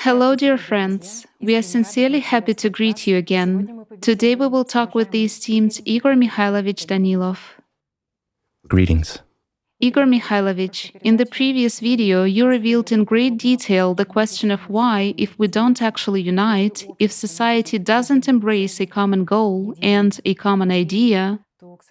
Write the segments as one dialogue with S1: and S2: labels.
S1: Hello, dear friends. We are sincerely happy to greet you again. Today we will talk with the esteemed Igor Mikhailovich Danilov.
S2: Greetings.
S1: Igor Mikhailovich, in the previous video, you revealed in great detail the question of why, if we don't actually unite, if society doesn't embrace a common goal and a common idea,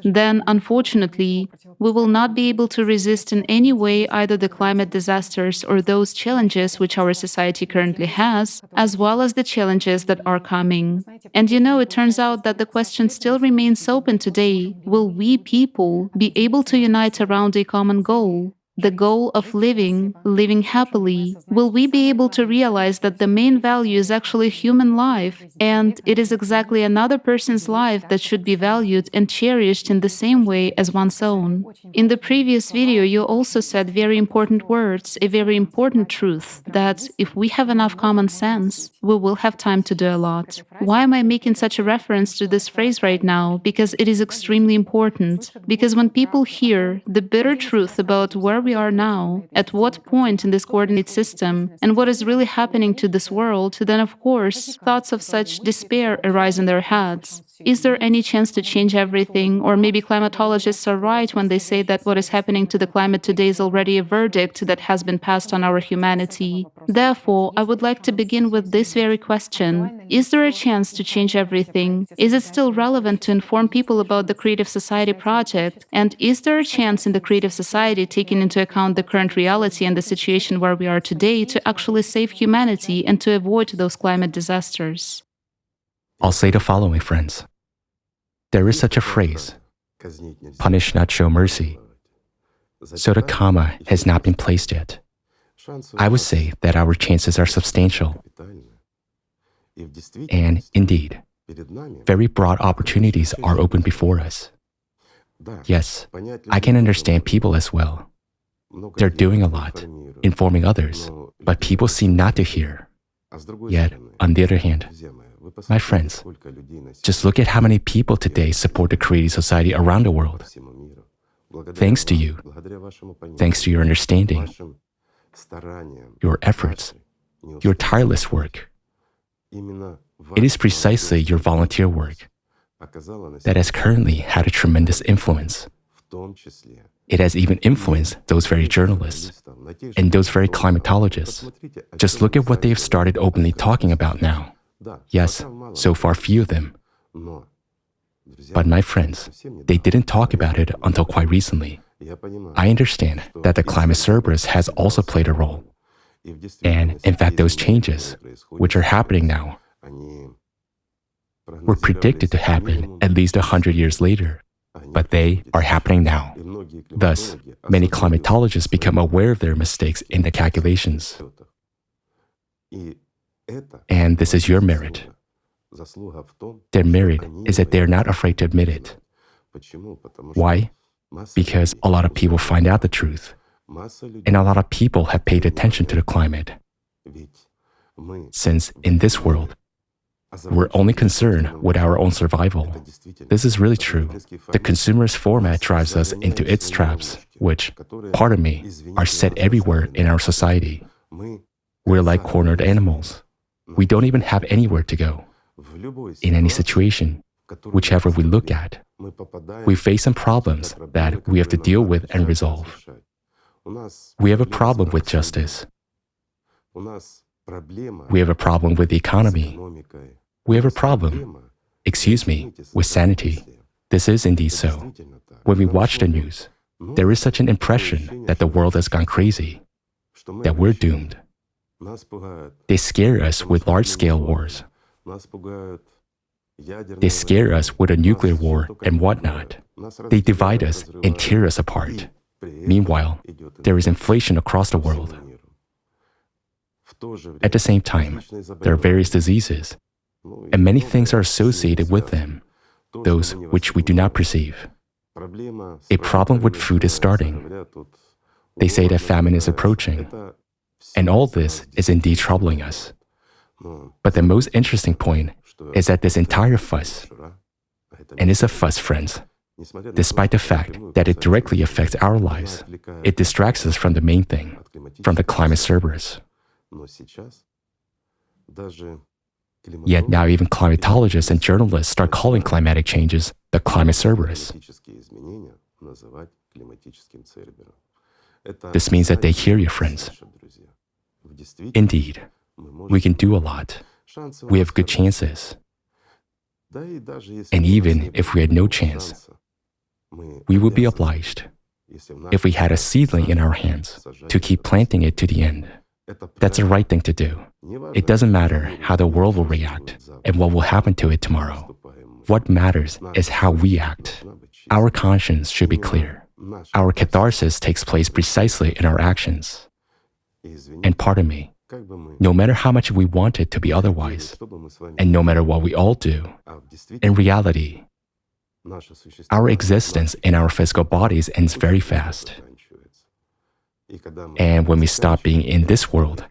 S1: then unfortunately, we will not be able to resist in any way either the climate disasters or those challenges which our society currently has, as well as the challenges that are coming. And it turns out that the question still remains open today. Will we people be able to unite around a common goal? The goal of living happily? Will we be able to realize that the main value is actually human life, and it is exactly another person's life that should be valued and cherished in the same way as one's own? In the previous video, you also said very important words, a very important truth, that if we have enough common sense, we will have time to do a lot. Why am I making such a reference to this phrase right now? Because it is extremely important. Because when people hear the bitter truth about where we are now, at what point in this coordinate system, and what is really happening to this world, then of course, thoughts of such despair arise in their heads. Is there any chance to change everything? Or maybe climatologists are right when they say that what is happening to the climate today is already a verdict that has been passed on our humanity. Therefore, I would like to begin with this very question. Is there a chance to change everything? Is it still relevant to inform people about the Creative Society project? And is there a chance in the Creative Society, taking into account the current reality and the situation where we are today, to actually save humanity and to avoid those climate disasters?
S2: I'll say the following, friends. There is such a phrase, punish not show mercy. So the comma has not been placed yet. I would say that our chances are substantial. And indeed, very broad opportunities are open before us. Yes, I can understand people as well. They're doing a lot, informing others, but people seem not to hear. Yet, on the other hand, my friends, just look at how many people today support the Creative Society around the world. Thanks to you, thanks to your understanding, your efforts, your tireless work. It is precisely your volunteer work that has currently had a tremendous influence. It has even influenced those very journalists and those very climatologists. Just look at what they have started openly talking about now. Yes, so far few of them. But my friends, they didn't talk about it until quite recently. I understand that the climate Cerberus has also played a role. And in fact, those changes, which are happening now, were predicted to happen at least 100 years later. But they are happening now. Thus, many climatologists become aware of their mistakes in the calculations. And this is your merit. Their merit is that they are not afraid to admit it. Why? Because a lot of people find out the truth. And a lot of people have paid attention to the climate. Since in this world, we're only concerned with our own survival. This is really true. The consumerist format drives us into its traps, which, pardon me, are set everywhere in our society. We're like cornered animals. We don't even have anywhere to go. In any situation, whichever we look at, we face some problems that we have to deal with and resolve. We have a problem with justice. We have a problem with the economy. We have a problem, with sanity. This is indeed so. When we watch the news, there is such an impression that the world has gone crazy, that we're doomed. They scare us with large-scale wars. They scare us with a nuclear war and whatnot. They divide us and tear us apart. Meanwhile, there is inflation across the world. At the same time, there are various diseases, and many things are associated with them, those which we do not perceive. A problem with food is starting. They say that famine is approaching, and all this is indeed troubling us. But the most interesting point is that this entire fuss, and it's a fuss, friends, despite the fact that it directly affects our lives, it distracts us from the main thing, from the climate Cerberus. Yet now even climatologists and journalists start calling climatic changes the climate Cerberus. This means that they hear you, friends. Indeed, we can do a lot. We have good chances. And even if we had no chance, we would be obliged, if we had a seedling in our hands, to keep planting it to the end. That's the right thing to do. It doesn't matter how the world will react and what will happen to it tomorrow. What matters is how we act. Our conscience should be clear. Our catharsis takes place precisely in our actions. And pardon me, no matter how much we want it to be otherwise, and no matter what we all do, in reality, our existence in our physical bodies ends very fast. And when we stop being in this world,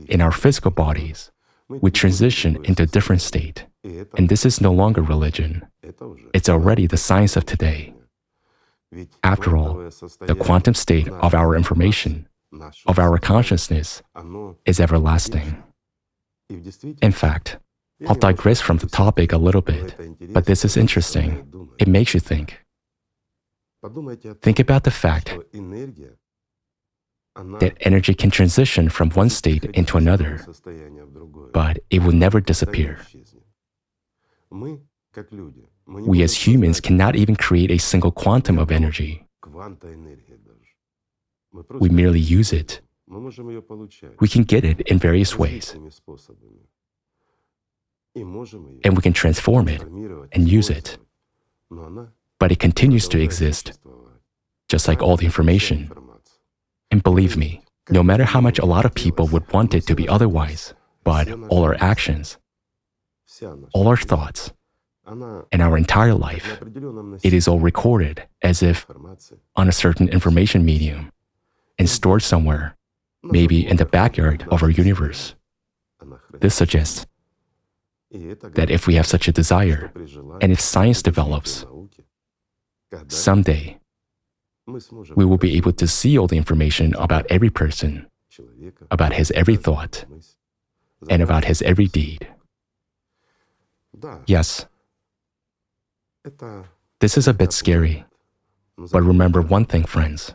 S2: in our physical bodies, we transition into a different state. And this is no longer religion. It's already the science of today. After all, the quantum state of our information, of our consciousness, is everlasting. In fact, I'll digress from the topic a little bit, but this is interesting. It makes you think. Think about the fact that energy can transition from one state into another, but it will never disappear. We as humans cannot even create a single quantum of energy. We merely use it. We can get it in various ways. And we can transform it and use it. But it continues to exist, just like all the information. And believe me, no matter how much a lot of people would want it to be otherwise, but all our actions, all our thoughts, and our entire life, it is all recorded as if on a certain information medium and stored somewhere, maybe in the backyard of our universe. This suggests that if we have such a desire, and if science develops, someday we will be able to see all the information about every person, about his every thought, and about his every deed. Yes, this is a bit scary, but remember one thing, friends.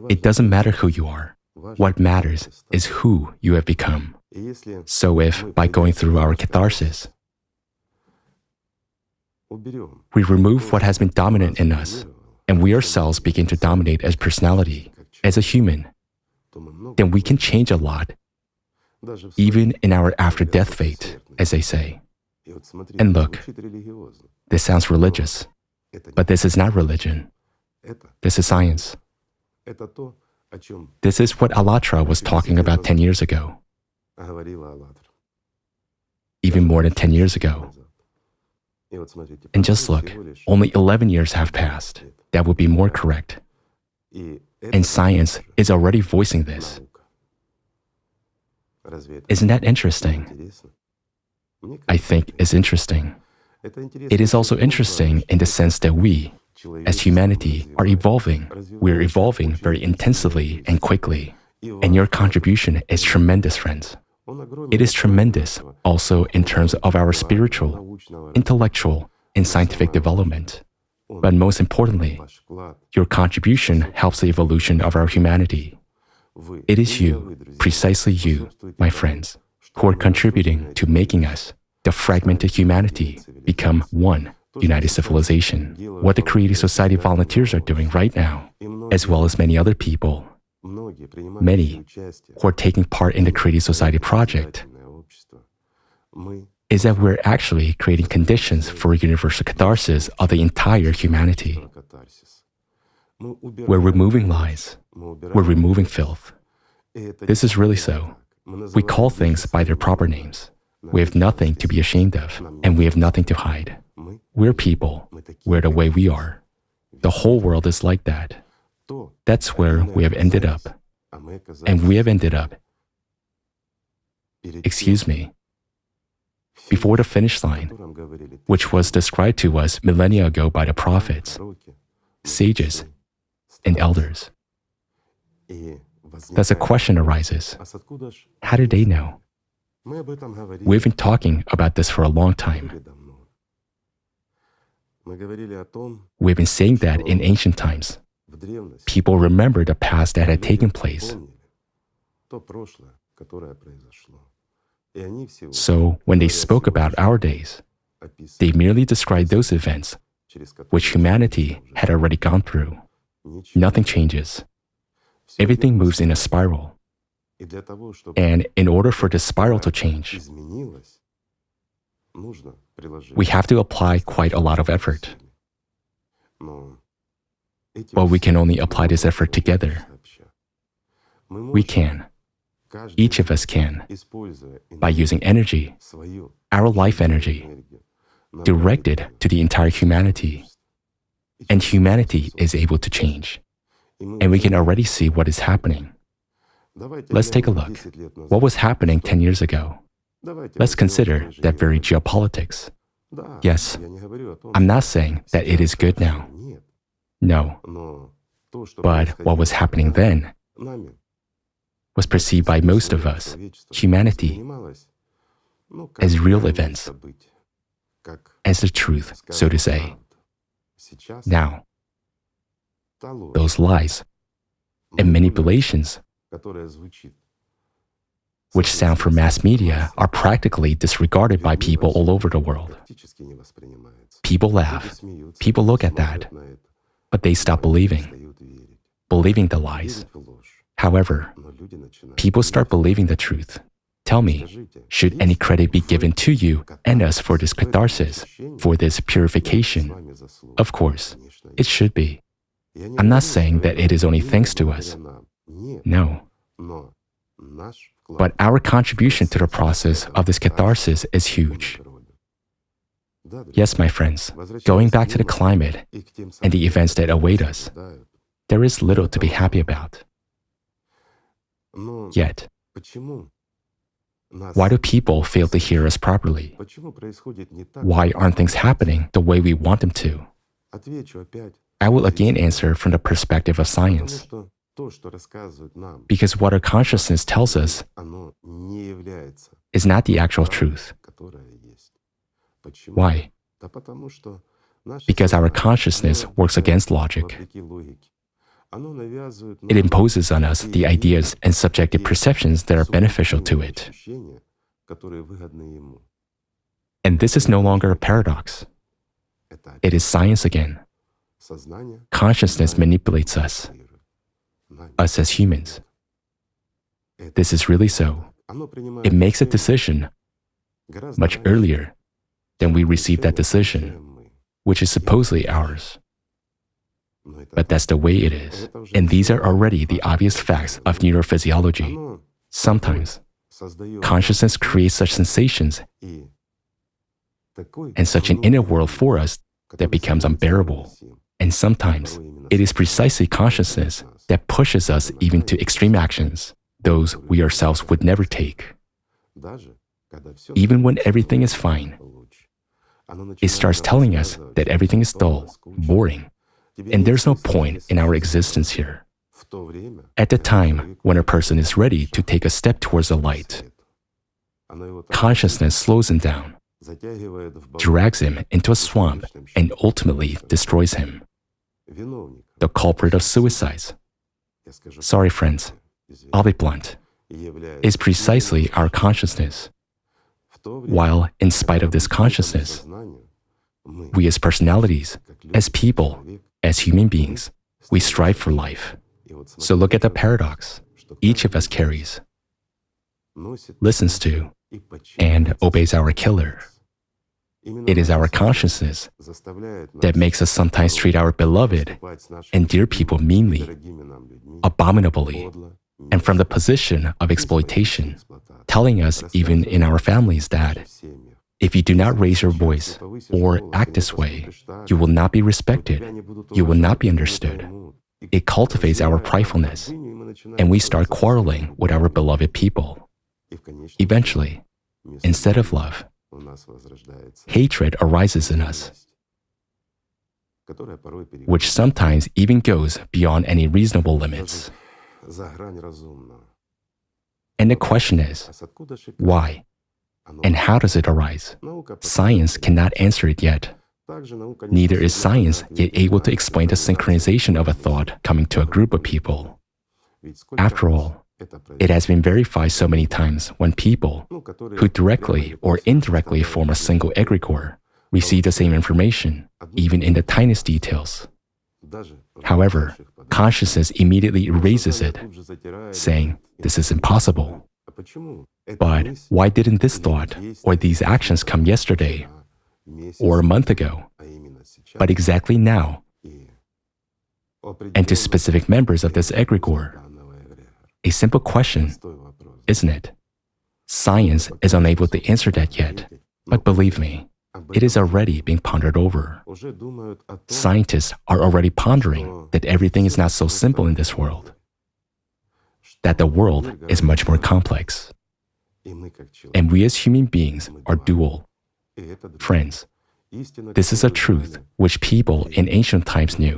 S2: It doesn't matter who you are. What matters is who you have become. So if, by going through our catharsis, we remove what has been dominant in us, and we ourselves begin to dominate as personality, as a human, then we can change a lot, even in our after-death fate, as they say. And look, this sounds religious, but this is not religion. This is science. This is what Allatra was talking about 10 years ago, even more than 10 years ago. And just look, only 11 years have passed. That would be more correct. And science is already voicing this. Isn't that interesting? I think it's interesting. It is also interesting in the sense that we, as humanity, are evolving. We're evolving very intensively and quickly. And your contribution is tremendous, friends. It is tremendous also in terms of our spiritual, intellectual, and scientific development. But most importantly, your contribution helps the evolution of our humanity. It is you, precisely you, my friends, who are contributing to making us, the fragmented humanity, become one united civilization. What the Creative Society volunteers are doing right now, as well as many other people, many who are taking part in the Creative Society project, is that we're actually creating conditions for a universal catharsis of the entire humanity. We're removing lies. We're removing filth. This is really so. We call things by their proper names. We have nothing to be ashamed of, and we have nothing to hide. We're people. We're the way we are. The whole world is like that. That's where we have ended up. And we have ended up, before the finish line, which was described to us millennia ago by the prophets, sages, and elders. Thus a question arises, how did they know? We've been talking about this for a long time. We've been saying that in ancient times, people remember the past that had taken place. So when they spoke about our days, they merely described those events which humanity had already gone through. Nothing changes. Everything moves in a spiral. And in order for this spiral to change, we have to apply quite a lot of effort. But we can only apply this effort together. We can. Each of us can, by using energy, our life energy, directed to the entire humanity. And humanity is able to change. And we can already see what is happening. Let's take a look. What was happening 10 years ago? Let's consider that very geopolitics. Yes, I'm not saying that it is good now. No. But what was happening then was perceived by most of us, humanity, as real events, as the truth, so to say. Now, those lies and manipulations which sound from mass media are practically disregarded by people all over the world. People laugh, people look at that, but they stop believing the lies. However, people start believing the truth. Tell me, should any credit be given to you and us for this catharsis, for this purification? Of course, it should be. I'm not saying that it is only thanks to us. No. But our contribution to the process of this catharsis is huge. Yes, my friends, going back to the climate and the events that await us, there is little to be happy about. Yet, why do people fail to hear us properly? Why aren't things happening the way we want them to? I will again answer from the perspective of science. Because what our consciousness tells us is not the actual truth. Why? Because our consciousness works against logic. It imposes on us the ideas and subjective perceptions that are beneficial to it. And this is no longer a paradox. It is science again. Consciousness manipulates us as humans. This is really so. It makes a decision much earlier than we receive that decision, which is supposedly ours. But that's the way it is. And these are already the obvious facts of neurophysiology. Sometimes, consciousness creates such sensations and such an inner world for us that becomes unbearable. And sometimes, it is precisely consciousness that pushes us even to extreme actions, those we ourselves would never take. Even when everything is fine, it starts telling us that everything is dull, boring, and there's no point in our existence here. At the time when a person is ready to take a step towards the light, consciousness slows him down, drags him into a swamp, and ultimately destroys him. The culprit of suicides, sorry friends, I'll be blunt, is precisely our consciousness. While, in spite of this consciousness, we as personalities, as people, as human beings, we strive for life. So look at the paradox each of us carries, listens to, and obeys our killer. It is our consciousness that makes us sometimes treat our beloved and dear people meanly, abominably, and from the position of exploitation, telling us even in our families that if you do not raise your voice or act this way, you will not be respected, you will not be understood. It cultivates our pridefulness, and we start quarreling with our beloved people. Eventually, instead of love, hatred arises in us, which sometimes even goes beyond any reasonable limits. And the question is, why? And how does it arise? Science cannot answer it yet. Neither is science yet able to explain the synchronization of a thought coming to a group of people. After all, it has been verified so many times when people, who directly or indirectly form a single egregore, receive the same information, even in the tiniest details. However, consciousness immediately erases it, saying, "This is impossible." But why didn't this thought or these actions come yesterday or a month ago, but exactly now, and to specific members of this egregore? A simple question, isn't it? Science is unable to answer that yet, but believe me, it is already being pondered over. Scientists are already pondering that everything is not so simple in this world, that the world is much more complex. And we as human beings are dual. Friends, this is a truth which people in ancient times knew,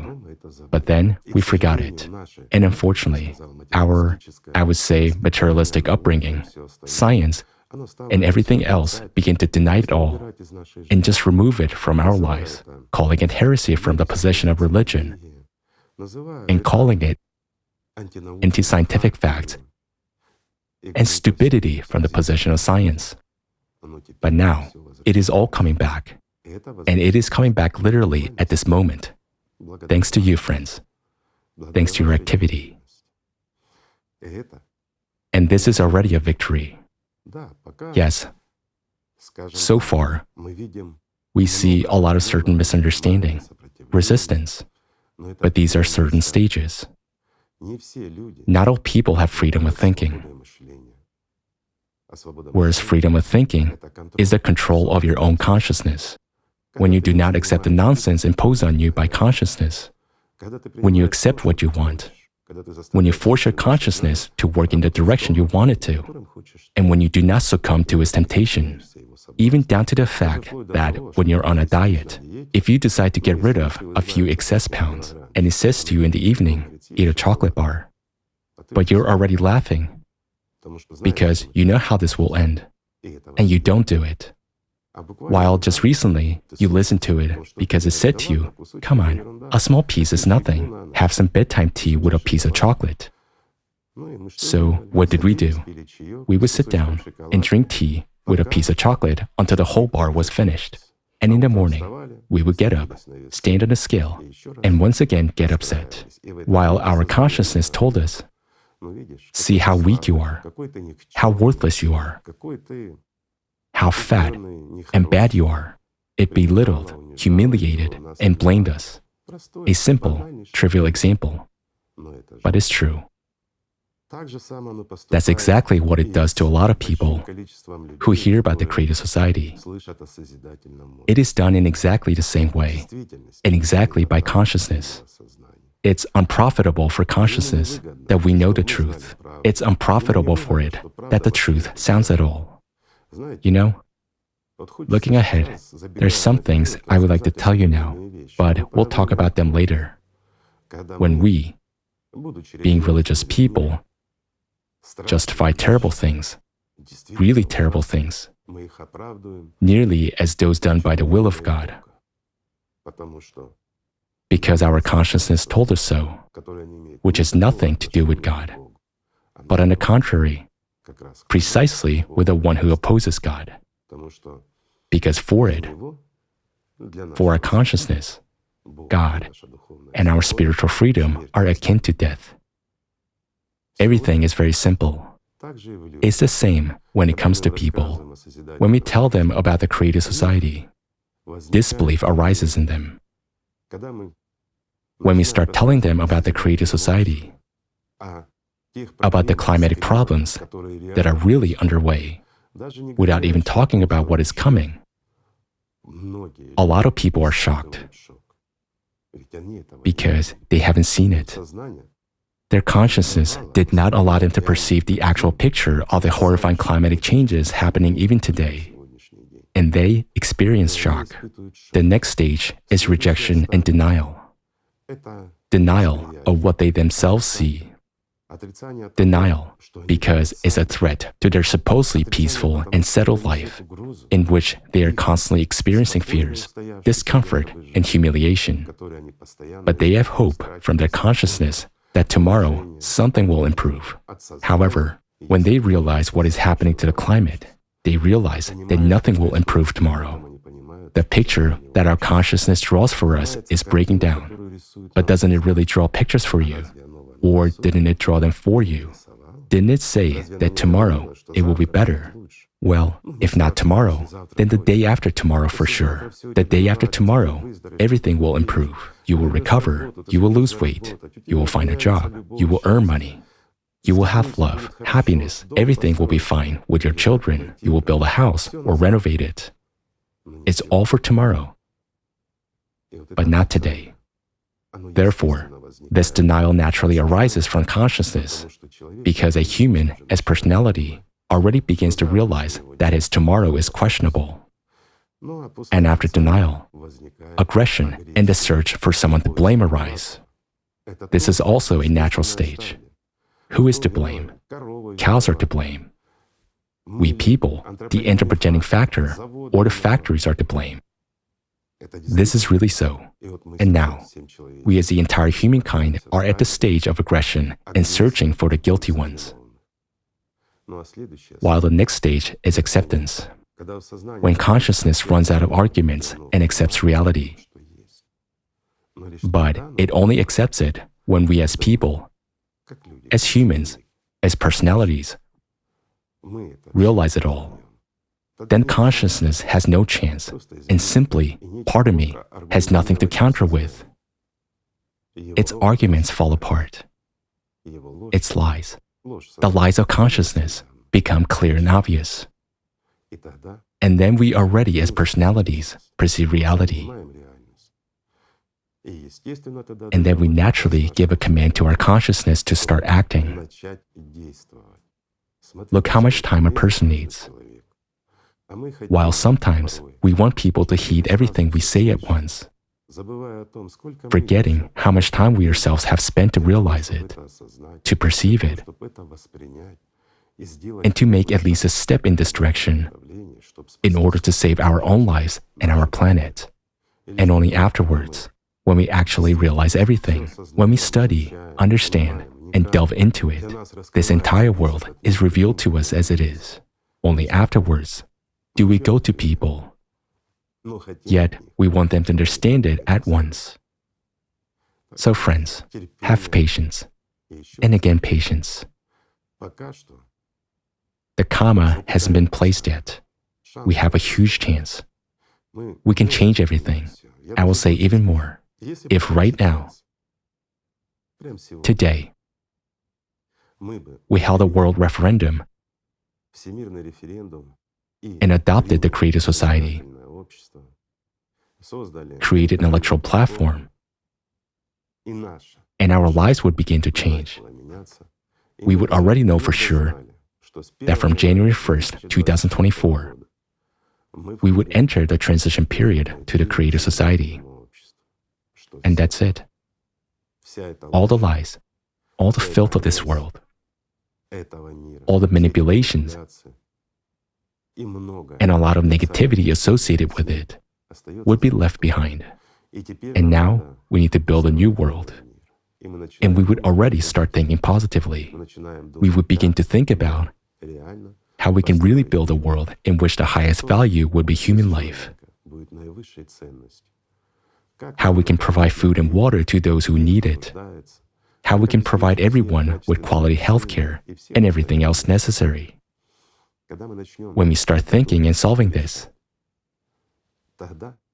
S2: but then we forgot it. And unfortunately, our, I would say, materialistic upbringing, science, and everything else began to deny it all and just remove it from our lives, calling it heresy from the position of religion and calling it anti-scientific fact and stupidity from the position of science. But now, it is all coming back. And it is coming back literally at this moment. Thanks to you, friends. Thanks to your activity. And this is already a victory. Yes, so far, we see a lot of certain misunderstanding, resistance, but these are certain stages. Not all people have freedom of thinking, whereas freedom of thinking is the control of your own consciousness. When you do not accept the nonsense imposed on you by consciousness, when you accept what you want, when you force your consciousness to work in the direction you want it to, and when you do not succumb to its temptation, even down to the fact that when you're on a diet, if you decide to get rid of a few excess pounds, and it says to you in the evening, eat a chocolate bar, but you're already laughing because you know how this will end, and you don't do it. While just recently, you listened to it because it said to you, "Come on, a small piece is nothing. Have some bedtime tea with a piece of chocolate." So what did we do? We would sit down and drink tea with a piece of chocolate until the whole bar was finished. And in the morning, we would get up, stand on a scale, and once again get upset, while our consciousness told us, "See how weak you are, how worthless you are, how fat and bad you are." It belittled, humiliated, and blamed us. A simple, trivial example, but it's true. That's exactly what it does to a lot of people who hear about the creative society. It is done in exactly the same way, and exactly by consciousness. It's unprofitable for consciousness that we know the truth. It's unprofitable for it that the truth sounds at all. You know, looking ahead, there's some things I would like to tell you now, but we'll talk about them later. When we, being religious people, justify terrible things, really terrible things, nearly as those done by the will of God, because our consciousness told us so, which has nothing to do with God, but on the contrary, precisely with the one who opposes God. Because for it, for our consciousness, God and our spiritual freedom are akin to death. Everything is very simple. It's the same when it comes to people. When we tell them about the creative society, disbelief arises in them. When we start telling them about the creative society, about the climatic problems that are really underway, without even talking about what is coming, a lot of people are shocked because they haven't seen it. Their consciousness did not allow them to perceive the actual picture of the horrifying climatic changes happening even today, and they experience shock. The next stage is rejection and denial. Denial of what they themselves see. Denial, because it's a threat to their supposedly peaceful and settled life, in which they are constantly experiencing fears, discomfort, and humiliation. But they have hope from their consciousness that tomorrow something will improve. However, when they realize what is happening to the climate, they realize that nothing will improve tomorrow. The picture that our consciousness draws for us is breaking down. But doesn't it really draw pictures for you? Or didn't it draw them for you? Didn't it say that tomorrow it will be better? Well, if not tomorrow, then the day after tomorrow for sure. The day after tomorrow, everything will improve. You will recover. You will lose weight. You will find a job. You will earn money. You will have love, happiness. Everything will be fine with your children. You will build a house or renovate it. It's all for tomorrow, but not today. Therefore, this denial naturally arises from consciousness, because a human, as personality, already begins to realize that his tomorrow is questionable. And after denial, aggression and the search for someone to blame arise. This is also a natural stage. Who is to blame? Cows are to blame. We people, the anthropogenic factor, or the factories are to blame. This is really so. And now, we as the entire humankind are at the stage of aggression and searching for the guilty ones. While the next stage is acceptance, when consciousness runs out of arguments and accepts reality. But it only accepts it when we as people, as humans, as personalities, realize it all. Then consciousness has no chance, and simply, part of me has nothing to counter with. Its arguments fall apart. Its lies, the lies of consciousness, become clear and obvious. And then we are ready as personalities perceive reality. And then we naturally give a command to our consciousness to start acting. Look how much time a person needs. While sometimes we want people to heed everything we say at once, forgetting how much time we ourselves have spent to realize it, to perceive it, and to make at least a step in this direction in order to save our own lives and our planet. And only afterwards, when we actually realize everything, when we study, understand, and delve into it, this entire world is revealed to us as it is. Only afterwards do we go to people. Yet, we want them to understand it at once. So friends, have patience, and again patience. The comma hasn't been placed yet. We have a huge chance. We can change everything. I will say even more. If right now, today, we held a world referendum and adopted the Creative Society, created an electoral platform, and our lives would begin to change. We would already know for sure that from January 1st, 2024, we would enter the transition period to the Creative Society. And that's it. All the lies, all the filth of this world, all the manipulations, and a lot of negativity associated with it would be left behind. And now we need to build a new world. And we would already start thinking positively. We would begin to think about how we can really build a world in which the highest value would be human life. How we can provide food and water to those who need it. How we can provide everyone with quality health care and everything else necessary. When we start thinking and solving this,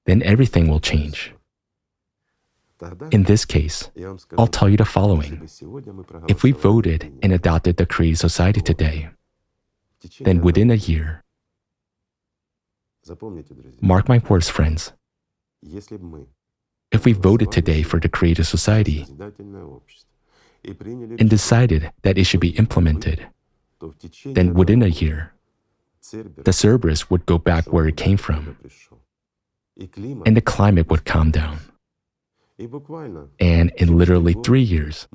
S2: then everything will change. In this case, I'll tell you the following. If we voted and adopted the Creative Society today, then within a year, mark my words, friends, if we voted today for the Creative Society and decided that it should be implemented, then within a year, the Cerberus would go back where it came from, and the climate would calm down. And in literally 3 years,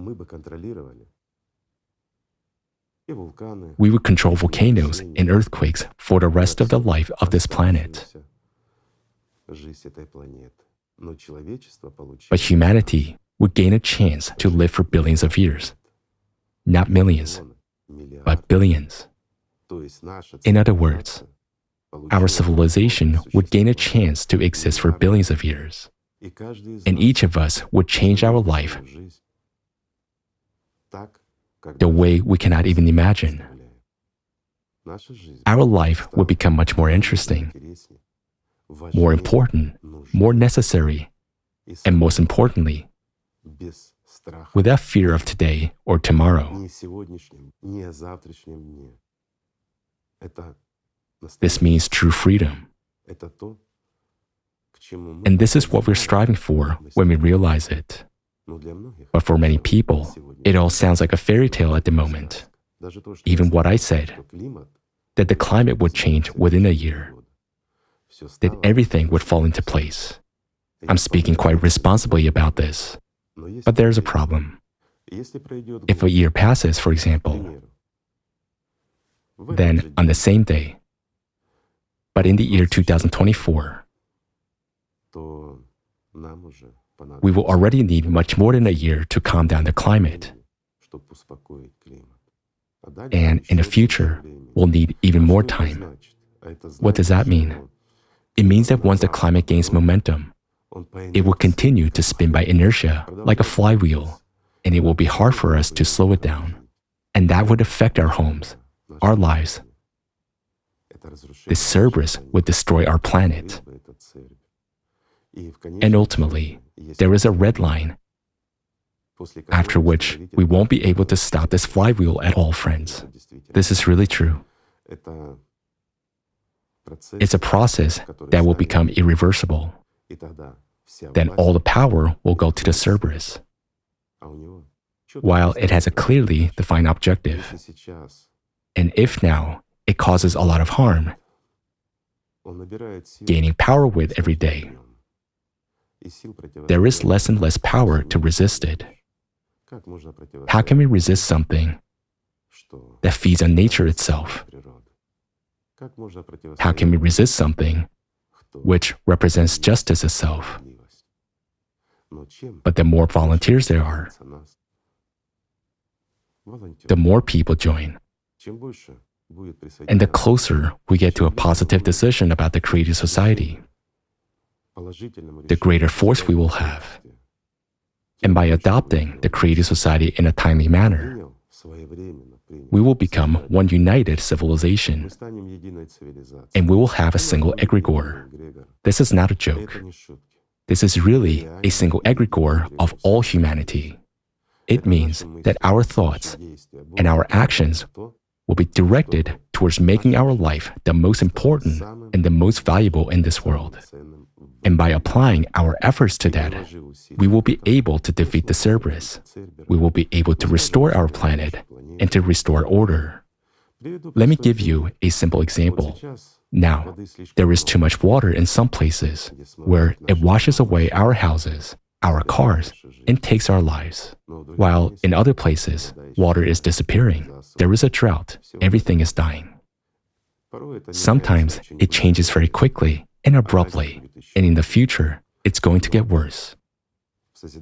S2: we would control volcanoes and earthquakes for the rest of the life of this planet. But humanity would gain a chance to live for billions of years. Not millions, but billions. In other words, our civilization would gain a chance to exist for billions of years. And each of us would change our life the way we cannot even imagine. Our life would become much more interesting, more important, more necessary, and most importantly, without fear of today or tomorrow. This means true freedom. And this is what we're striving for when we realize it. But for many people, it all sounds like a fairy tale at the moment. Even what I said, that the climate would change within a year, that everything would fall into place. I'm speaking quite responsibly about this. But there's a problem. If a year passes, for example, then on the same day, but in the year 2024, we will already need much more than a year to calm down the climate. And in the future, we'll need even more time. What does that mean? It means that once the climate gains momentum, it will continue to spin by inertia like a flywheel, and it will be hard for us to slow it down. And that would affect our homes, our lives. This Cerberus would destroy our planet. And ultimately, there is a red line, after which we won't be able to stop this flywheel at all, friends. This is really true. It's a process that will become irreversible. Then all the power will go to the Cerberus, while it has a clearly defined objective. And if now it causes a lot of harm, gaining power with every day, there is less and less power to resist it. How can we resist something that feeds on nature itself? How can we resist something which represents justice itself? But the more volunteers there are, the more people join, and the closer we get to a positive decision about the creative society, the greater force we will have. And by adopting the creative society in a timely manner, we will become one united civilization, and we will have a single egregore. This is not a joke. This is really a single egregore of all humanity. It means that our thoughts and our actions will be directed towards making our life the most important and the most valuable in this world. And by applying our efforts to that, we will be able to defeat the Cerberus. We will be able to restore our planet and to restore order. Let me give you a simple example. Now, there is too much water in some places where it washes away our houses, our cars, and takes our lives. While in other places, water is disappearing. There is a drought. Everything is dying. Sometimes it changes very quickly and abruptly, and in the future, it's going to get worse.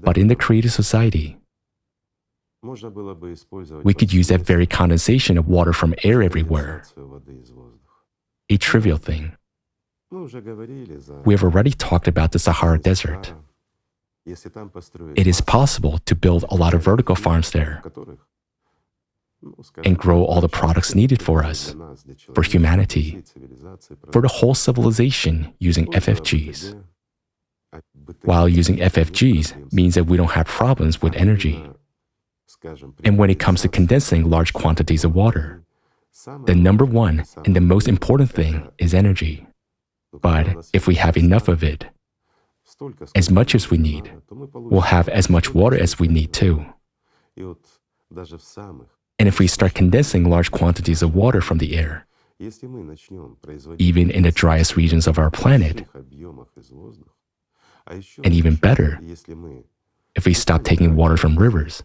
S2: But in the creative society, we could use that very condensation of water from air everywhere. A trivial thing. We have already talked about the Sahara Desert. It is possible to build a lot of vertical farms there and grow all the products needed for us, for humanity, for the whole civilization using FFGs. While using FFGs means that we don't have problems with energy. And when it comes to condensing large quantities of water, the number one and the most important thing is energy. But if we have enough of it, as much as we need, we'll have as much water as we need too. And if we start condensing large quantities of water from the air, even in the driest regions of our planet, and even better, if we stop taking water from rivers,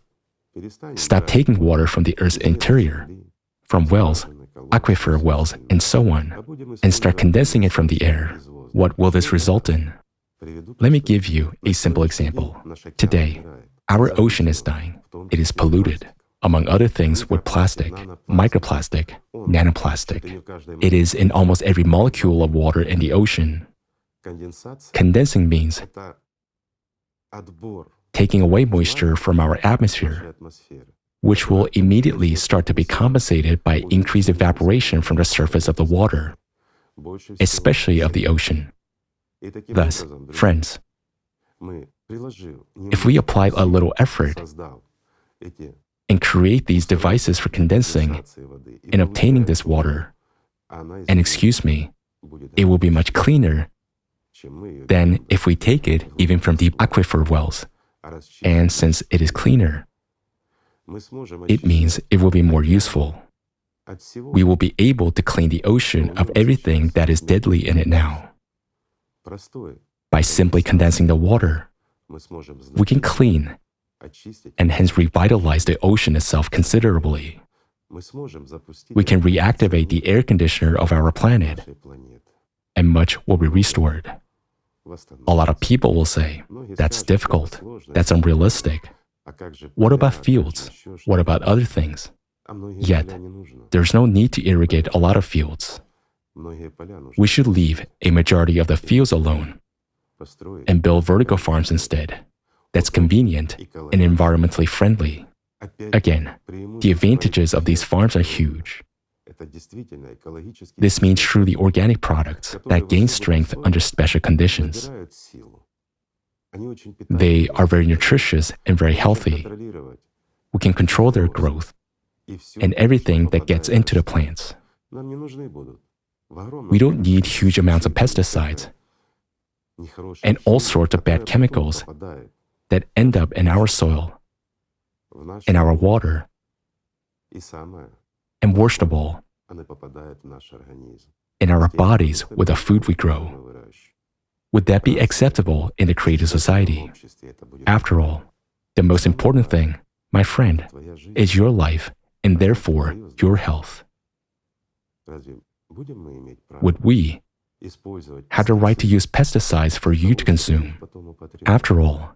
S2: stop taking water from the Earth's interior, from wells, aquifer wells, and so on, and start condensing it from the air, what will this result in? Let me give you a simple example. Today, our ocean is dying. It is polluted, among other things, with plastic, microplastic, nanoplastic. It is in almost every molecule of water in the ocean. Condensing means taking away moisture from our atmosphere, which will immediately start to be compensated by increased evaporation from the surface of the water, especially of the ocean. Thus, friends, if we apply a little effort and create these devices for condensing and obtaining this water, and excuse me, it will be much cleaner than if we take it even from deep aquifer wells. And since it is cleaner, it means it will be more useful. We will be able to clean the ocean of everything that is deadly in it now. By simply condensing the water, we can clean and hence revitalize the ocean itself considerably. We can reactivate the air conditioner of our planet, and much will be restored. A lot of people will say, that's difficult, that's unrealistic. What about fields? What about other things? Yet, there's no need to irrigate a lot of fields. We should leave a majority of the fields alone and build vertical farms instead. That's convenient and environmentally friendly. Again, the advantages of these farms are huge. This means truly organic products that gain strength under special conditions. They are very nutritious and very healthy. We can control their growth and everything that gets into the plants. We don't need huge amounts of pesticides and all sorts of bad chemicals that end up in our soil, in our water, and worst of all, in our bodies with the food we grow. Would that be acceptable in the creative society? After all, the most important thing, my friend, is your life and therefore your health. Would we have the right to use pesticides for you to consume? After all,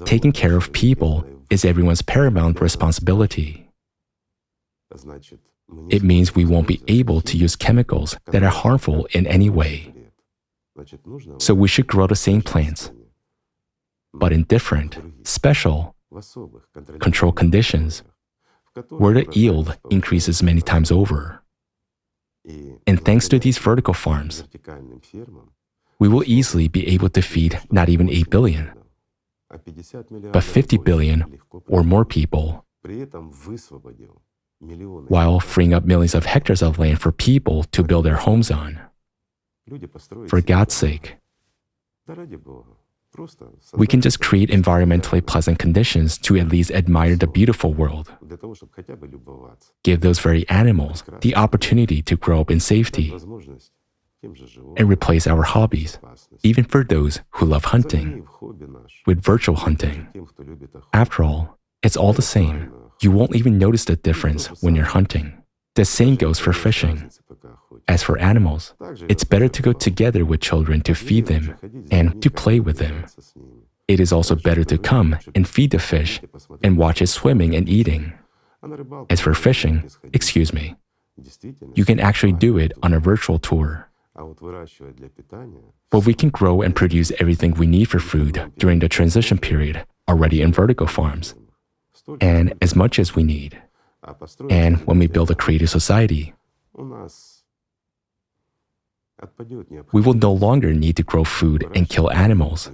S2: taking care of people is everyone's paramount responsibility. It means we won't be able to use chemicals that are harmful in any way. So we should grow the same plants, but in different, special, controlled conditions, where the yield increases many times over. And thanks to these vertical farms, we will easily be able to feed not even 8 billion, but 50 billion or more people, while freeing up millions of hectares of land for people to build their homes on. For God's sake, we can just create environmentally pleasant conditions to at least admire the beautiful world. Give those very animals the opportunity to grow up in safety and replace our hobbies, even for those who love hunting, with virtual hunting. After all, it's all the same. You won't even notice the difference when you're hunting. The same goes for fishing. As for animals, it's better to go together with children to feed them and to play with them. It is also better to come and feed the fish and watch it swimming and eating. As for fishing, excuse me, you can actually do it on a virtual tour. But we can grow and produce everything we need for food during the transition period already in vertical farms, and as much as we need. And when we build a creative society, we will no longer need to grow food and kill animals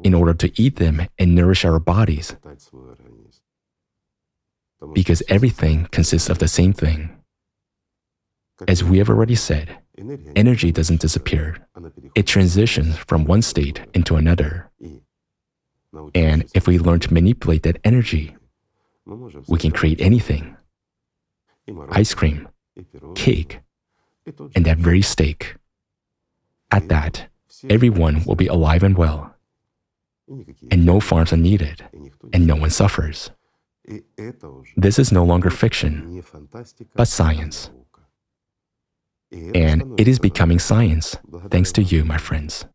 S2: in order to eat them and nourish our bodies, because everything consists of the same thing. As we have already said, energy doesn't disappear. It transitions from one state into another. And if we learn to manipulate that energy, we can create anything. Ice cream, cake, and that very steak. At that, everyone will be alive and well, and no farms are needed, and no one suffers. This is no longer fiction, but science. And it is becoming science thanks to you, my friends.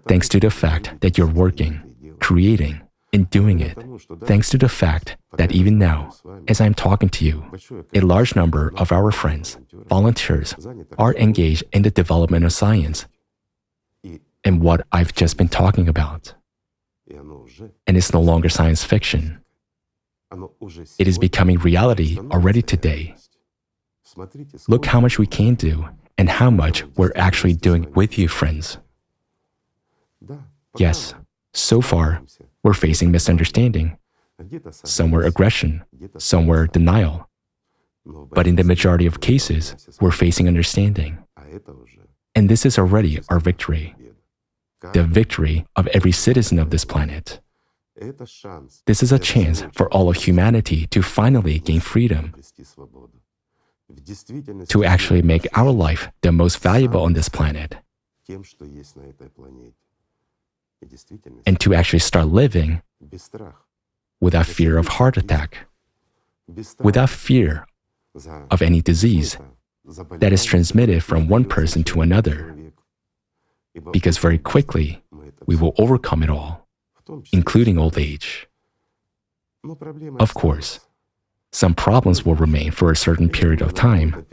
S2: Thanks to the fact that you're working, creating, and doing it. Thanks to the fact that even now, as I'm talking to you, a large number of our friends, volunteers, are engaged in the development of science and what I've just been talking about. And it's no longer science fiction. It is becoming reality already today. Look how much we can do and how much we're actually doing with you, friends. Yes, so far, we're facing misunderstanding, somewhere aggression, somewhere denial. But in the majority of cases, we're facing understanding. And this is already our victory, the victory of every citizen of this planet. This is a chance for all of humanity to finally gain freedom, to actually make our life the most valuable on this planet, and to actually start living without fear of heart attack, without fear of any disease that is transmitted from one person to another, because very quickly we will overcome it all, including old age. Of course, some problems will remain for a certain period of time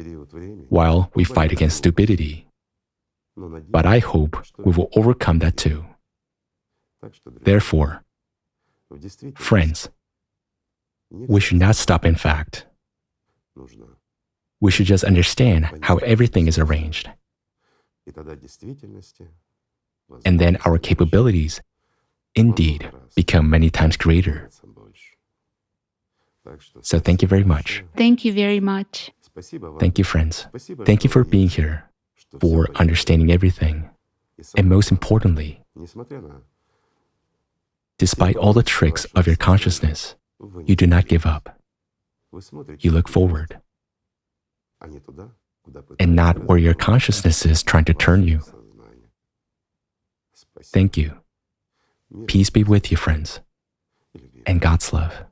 S2: while we fight against stupidity. But I hope we will overcome that too. Therefore, friends, we should not stop in fact. We should just understand how everything is arranged. And then our capabilities indeed become many times greater. So thank you very much.
S1: Thank you very much.
S2: Thank you, friends. Thank you for being here, for understanding everything. And most importantly, despite all the tricks of your consciousness, you do not give up. You look forward, and not where your consciousness is trying to turn you. Thank you. Peace be with you, friends, and God's love.